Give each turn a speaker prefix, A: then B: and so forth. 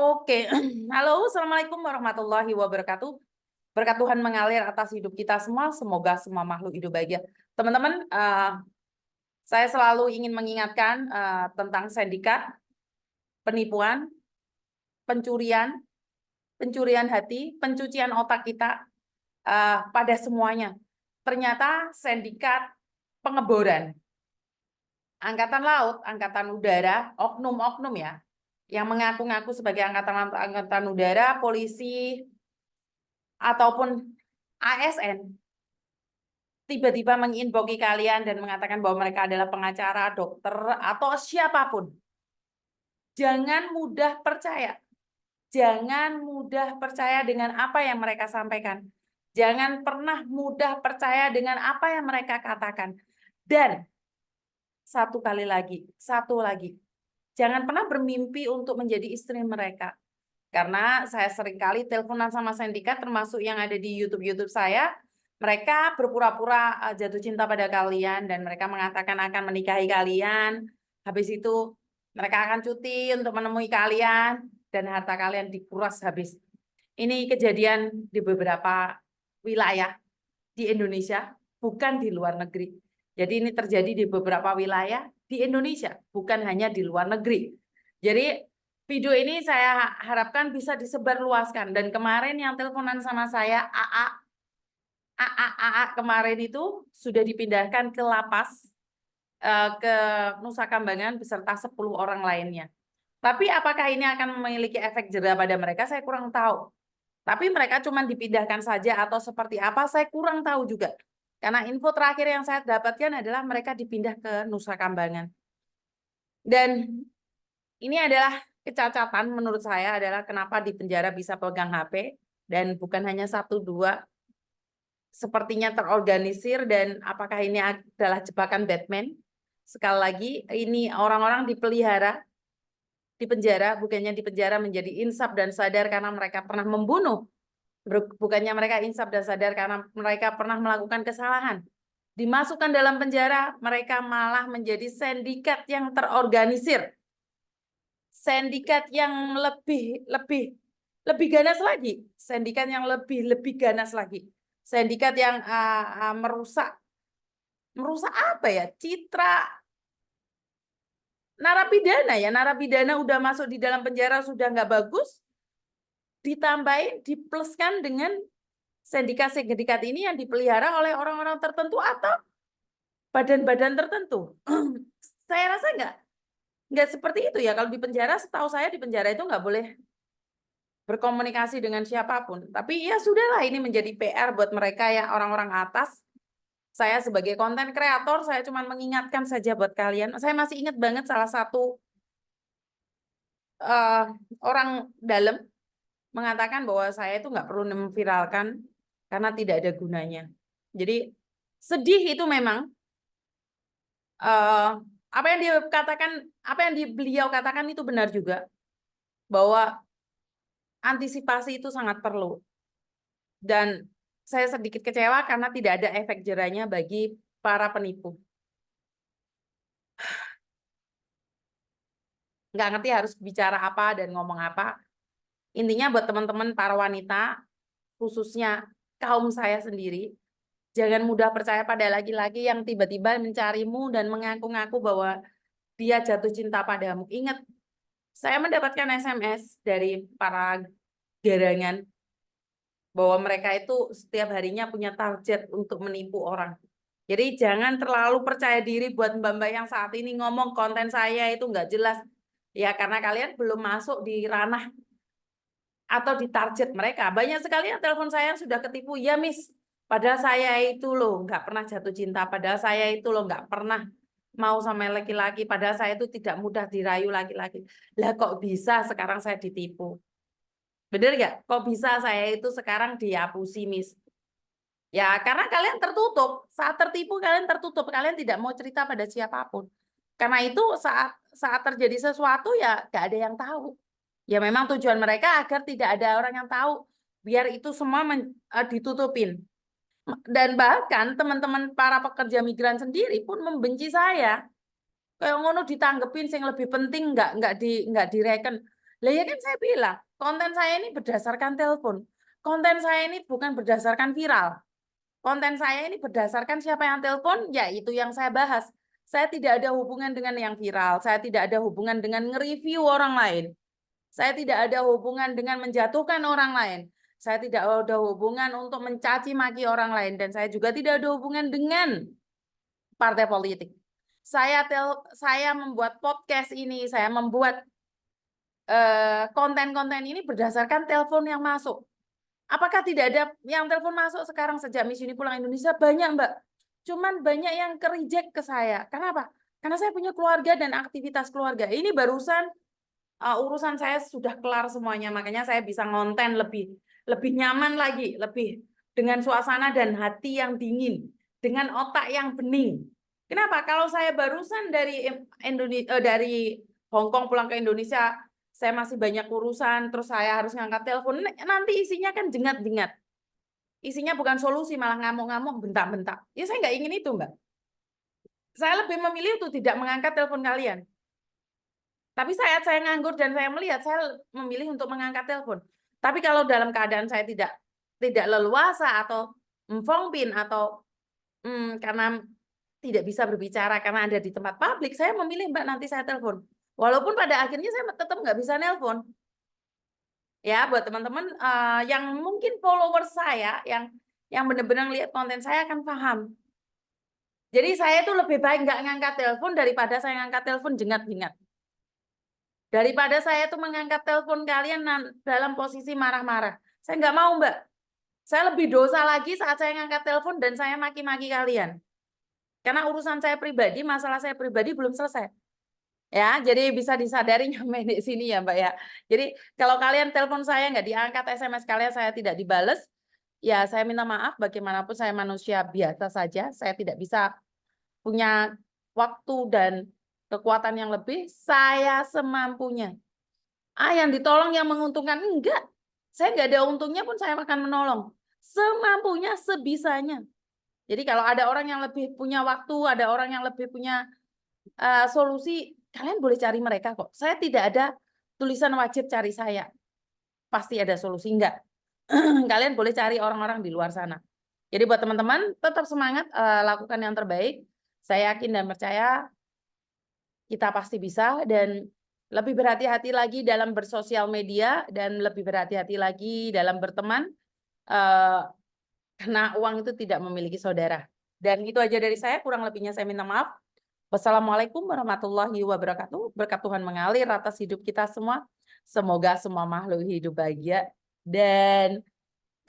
A: Oke, halo, assalamualaikum warahmatullahi wabarakatuh. Berkat Tuhan mengalir atas hidup kita semua. Semoga semua makhluk hidup bahagia. Teman-teman, saya selalu ingin mengingatkan tentang sindikat, penipuan, pencurian, pencurian hati, pencucian otak kita pada semuanya. Ternyata sindikat pengeboran, angkatan laut, angkatan udara, oknum-oknum ya, yang mengaku-ngaku sebagai angkatan udara, polisi, ataupun ASN tiba-tiba menginboki kalian dan mengatakan bahwa mereka adalah pengacara, dokter, atau siapapun. Jangan mudah percaya. Jangan mudah percaya dengan apa yang mereka sampaikan. Jangan pernah mudah percaya dengan apa yang mereka katakan. Dan satu lagi, jangan pernah bermimpi untuk menjadi istri mereka. Karena saya seringkali teleponan sama sindikat, termasuk yang ada di YouTube saya, mereka berpura-pura jatuh cinta pada kalian dan mereka mengatakan akan menikahi kalian. Habis itu mereka akan cuti untuk menemui kalian dan harta kalian dikuras habis. Ini kejadian di beberapa wilayah di Indonesia, bukan di luar negeri. Jadi ini terjadi di beberapa wilayah di Indonesia, bukan hanya di luar negeri. Jadi video ini saya harapkan bisa disebarluaskan. Dan kemarin yang teleponan sama saya, AA kemarin itu sudah dipindahkan ke lapas, ke Nusa Kambangan beserta 10 orang lainnya. Tapi apakah ini akan memiliki efek jera pada mereka, saya kurang tahu. Tapi mereka cuma dipindahkan saja atau seperti apa, saya kurang tahu juga. Karena info terakhir yang saya dapatkan adalah mereka dipindah ke Nusa Kambangan. Dan ini adalah kecacatan menurut saya adalah kenapa di penjara bisa pegang HP dan bukan hanya satu dua, sepertinya terorganisir. Dan apakah ini adalah jebakan Batman? Sekali lagi, ini orang-orang dipelihara di penjara, bukannya di penjara menjadi insaf dan sadar karena mereka pernah membunuh, bukannya mereka insaf dan sadar karena mereka pernah melakukan kesalahan. Dimasukkan dalam penjara, mereka malah menjadi sindikat yang terorganisir. Sindikat yang lebih ganas lagi, sindikat yang lebih ganas lagi, sindikat yang merusak apa ya, citra narapidana ya, narapidana udah masuk di dalam penjara sudah nggak bagus, ditambahin dipluskan dengan sindikat-sindikat ini yang dipelihara oleh orang-orang tertentu atau badan-badan tertentu. Saya rasa nggak seperti itu ya. Kalau di penjara, setahu saya di penjara itu nggak boleh berkomunikasi dengan siapapun. Tapi ya sudahlah, ini menjadi PR buat mereka ya, orang-orang atas. Saya sebagai konten kreator, saya cuma mengingatkan saja buat kalian. Saya masih ingat banget salah satu orang dalam mengatakan bahwa saya itu nggak perlu memviralkan karena tidak ada gunanya. Jadi sedih itu memang. Apa yang dia katakan, apa yang beliau katakan itu benar juga, bahwa antisipasi itu sangat perlu. Dan saya sedikit kecewa karena tidak ada efek jerahnya bagi para penipu. Nggak ngerti harus bicara apa dan ngomong apa. Intinya buat teman-teman para wanita, khususnya kaum saya sendiri, jangan mudah percaya pada laki-laki yang tiba-tiba mencarimu dan mengaku-ngaku bahwa dia jatuh cinta padamu. Ingat, saya mendapatkan SMS dari para gerangan bahwa mereka itu setiap harinya punya target untuk menipu orang. Jadi jangan terlalu percaya diri buat mbak-mbak yang saat ini ngomong konten saya itu nggak jelas. Ya karena kalian belum masuk di ranah atau di target mereka. Banyak sekali yang telepon saya yang sudah ketipu. Ya Miss, padahal saya itu loh nggak pernah jatuh cinta. Padahal saya itu loh nggak pernah mau sama laki-laki. Padahal saya itu tidak mudah dirayu laki-laki. Lah kok bisa sekarang saya ditipu? Bener nggak? Kok bisa saya itu sekarang dihapusi, Miss? Ya, karena kalian tertutup. Saat tertipu, kalian tertutup. Kalian tidak mau cerita pada siapapun. Karena itu saat terjadi sesuatu, ya nggak ada yang tahu. Ya memang tujuan mereka agar tidak ada orang yang tahu. Biar itu semua ditutupin. Dan bahkan teman-teman para pekerja migran sendiri pun membenci saya. Kayak ngono ditanggepin, yang lebih penting nggak direken. Lah ya kan saya bilang, konten saya ini berdasarkan telepon. Konten saya ini bukan berdasarkan viral. Konten saya ini berdasarkan siapa yang telepon, ya itu yang saya bahas. Saya tidak ada hubungan dengan yang viral. Saya tidak ada hubungan dengan nge-review orang lain. Saya tidak ada hubungan dengan menjatuhkan orang lain. Saya tidak ada hubungan untuk mencaci maki orang lain. Dan saya juga tidak ada hubungan dengan partai politik. Saya membuat podcast ini, saya membuat konten-konten ini berdasarkan telepon yang masuk. Apakah tidak ada yang telepon masuk sekarang sejak Miss Uni Pulang Indonesia? Banyak, Mbak. Cuman banyak yang ke-reject ke saya. Kenapa? Karena saya punya keluarga dan aktivitas keluarga. Ini barusan urusan saya sudah kelar semuanya, makanya saya bisa ngonten lebih nyaman lagi, lebih dengan suasana dan hati yang dingin, dengan otak yang bening. Kenapa? Kalau saya barusan dari dari Hong Kong pulang ke Indonesia, saya masih banyak urusan, terus saya harus ngangkat telepon, nanti isinya kan jengat-jengat. Isinya bukan solusi, malah ngamuk-ngamuk, bentak-bentak. Ya saya nggak ingin itu, Mbak. Saya lebih memilih untuk tidak mengangkat telepon kalian. Tapi saat saya nganggur dan saya melihat, saya memilih untuk mengangkat telepon. Tapi kalau dalam keadaan saya tidak leluasa atau mfongpin atau karena tidak bisa berbicara karena ada di tempat publik, saya memilih Mbak nanti saya telepon. Walaupun pada akhirnya saya tetap nggak bisa nelpon. Ya, buat teman-teman yang mungkin followers saya yang benar-benar lihat konten saya akan paham. Jadi saya itu lebih baik nggak ngangkat telepon daripada saya ngangkat telepon jengat-jengat. Daripada saya tuh mengangkat telepon kalian dalam posisi marah-marah. Saya nggak mau, Mbak. Saya lebih dosa lagi saat saya ngangkat telepon dan saya maki-maki kalian. Karena urusan saya pribadi, masalah saya pribadi belum selesai. Ya, jadi bisa disadari nyampe di sini ya, Mbak ya. Jadi kalau kalian telepon saya nggak diangkat, SMS kalian saya tidak dibales, ya saya minta maaf. Bagaimanapun saya manusia biasa saja. Saya tidak bisa punya waktu dan kekuatan yang lebih, saya semampunya. Yang ditolong yang menguntungkan, enggak. Saya nggak ada untungnya pun saya akan menolong. Semampunya, sebisanya. Jadi kalau ada orang yang lebih punya waktu, ada orang yang lebih punya solusi, kalian boleh cari mereka kok. Saya tidak ada tulisan wajib cari saya. Pasti ada solusi, enggak. Kalian boleh cari orang-orang di luar sana. Jadi buat teman-teman, tetap semangat, lakukan yang terbaik. Saya yakin dan percaya kita pasti bisa, dan lebih berhati-hati lagi dalam bersosial media dan lebih berhati-hati lagi dalam berteman, karena uang itu tidak memiliki saudara. Dan itu aja dari saya, kurang lebihnya saya minta maaf. Wassalamualaikum warahmatullahi wabarakatuh. Berkat Tuhan mengalir atas hidup kita semua. Semoga semua makhluk hidup bahagia dan